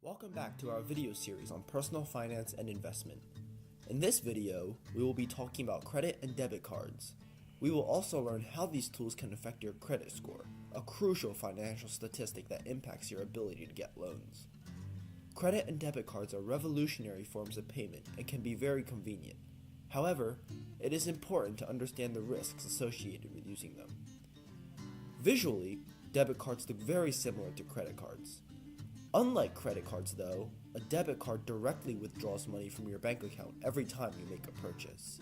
Welcome back to our video series on personal finance and investment. In this video, we will be talking about credit and debit cards. We will also learn how these tools can affect your credit score, a crucial financial statistic that impacts your ability to get loans. Credit and debit cards are revolutionary forms of payment and can be very convenient. However, it is important to understand the risks associated with using them. Visually, debit cards look very similar to credit cards. Unlike credit cards though, a debit card directly withdraws money from your bank account every time you make a purchase.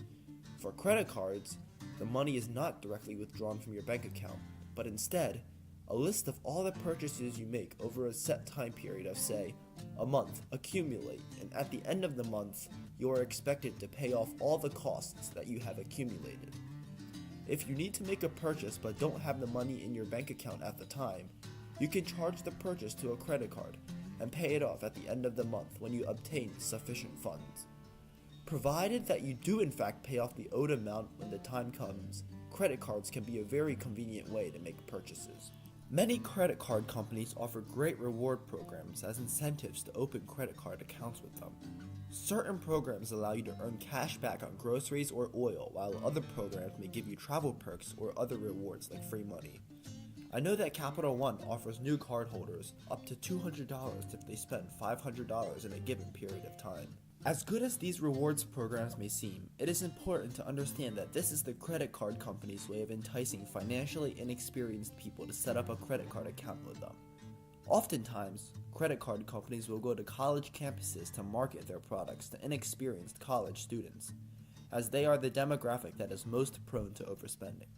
For credit cards, the money is not directly withdrawn from your bank account, but instead, a list of all the purchases you make over a set time period of say, a month accumulate, and at the end of the month, you are expected to pay off all the costs that you have accumulated. If you need to make a purchase but don't have the money in your bank account at the time, you can charge the purchase to a credit card and pay it off at the end of the month when you obtain sufficient funds. Provided that you do in fact pay off the owed amount when the time comes, credit cards can be a very convenient way to make purchases. Many credit card companies offer great reward programs as incentives to open credit card accounts with them. Certain programs allow you to earn cash back on groceries or oil, while other programs may give you travel perks or other rewards like free money. I know that Capital One offers new cardholders up to $200 if they spend $500 in a given period of time. As good as these rewards programs may seem, it is important to understand that this is the credit card company's way of enticing financially inexperienced people to set up a credit card account with them. Oftentimes, credit card companies will go to college campuses to market their products to inexperienced college students, as they are the demographic that is most prone to overspending.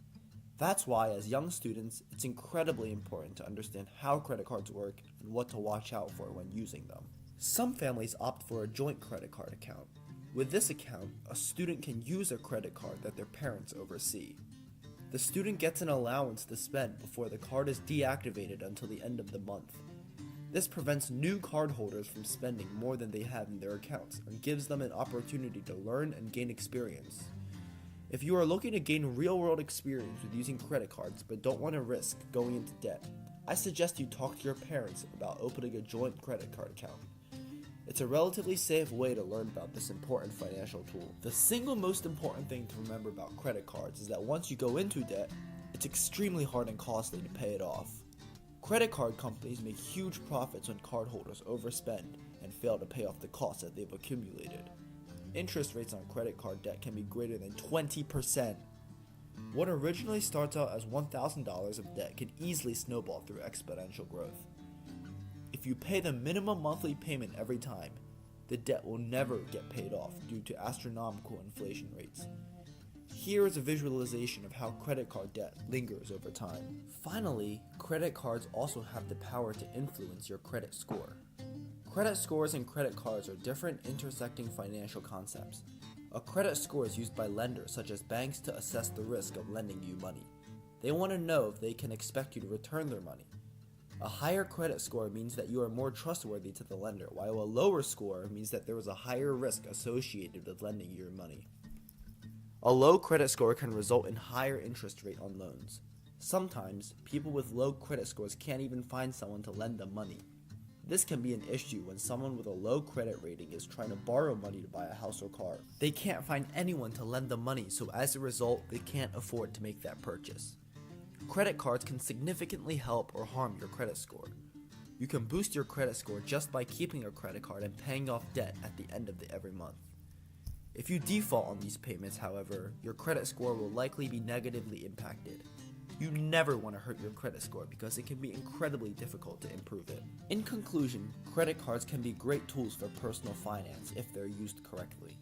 That's why, as young students, it's incredibly important to understand how credit cards work and what to watch out for when using them. Some families opt for a joint credit card account. With this account, a student can use a credit card that their parents oversee. The student gets an allowance to spend before the card is deactivated until the end of the month. This prevents new cardholders from spending more than they have in their accounts and gives them an opportunity to learn and gain experience. If you are looking to gain real-world experience with using credit cards but don't want to risk going into debt, I suggest you talk to your parents about opening a joint credit card account. It's a relatively safe way to learn about this important financial tool. The single most important thing to remember about credit cards is that once you go into debt, it's extremely hard and costly to pay it off. Credit card companies make huge profits when cardholders overspend and fail to pay off the costs that they've accumulated. Interest rates on credit card debt can be greater than 20%. What originally starts out as $1,000 of debt can easily snowball through exponential growth. If you pay the minimum monthly payment every time, the debt will never get paid off due to astronomical inflation rates. Here is a visualization of how credit card debt lingers over time. Finally, credit cards also have the power to influence your credit score. Credit scores and credit cards are different intersecting financial concepts. A credit score is used by lenders such as banks to assess the risk of lending you money. They want to know if they can expect you to return their money. A higher credit score means that you are more trustworthy to the lender, while a lower score means that there is a higher risk associated with lending you your money. A low credit score can result in higher interest rate on loans. Sometimes, people with low credit scores can't even find someone to lend them money. This can be an issue when someone with a low credit rating is trying to borrow money to buy a house or car. They can't find anyone to lend them money, so as a result, they can't afford to make that purchase. Credit cards can significantly help or harm your credit score. You can boost your credit score just by keeping a credit card and paying off debt at the end of every month. If you default on these payments, however, your credit score will likely be negatively impacted. You never want to hurt your credit score because it can be incredibly difficult to improve it. In conclusion, credit cards can be great tools for personal finance if they're used correctly.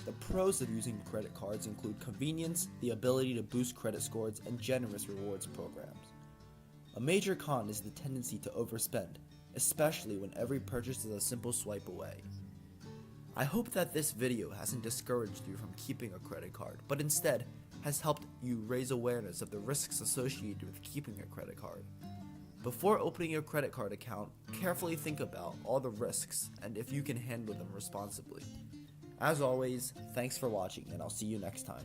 The pros of using credit cards include convenience, the ability to boost credit scores, and generous rewards programs. A major con is the tendency to overspend, especially when every purchase is a simple swipe away. I hope that this video hasn't discouraged you from keeping a credit card, but instead has helped you raise awareness of the risks associated with keeping a credit card. Before opening your credit card account, carefully think about all the risks and if you can handle them responsibly. As always, thanks for watching and I'll see you next time.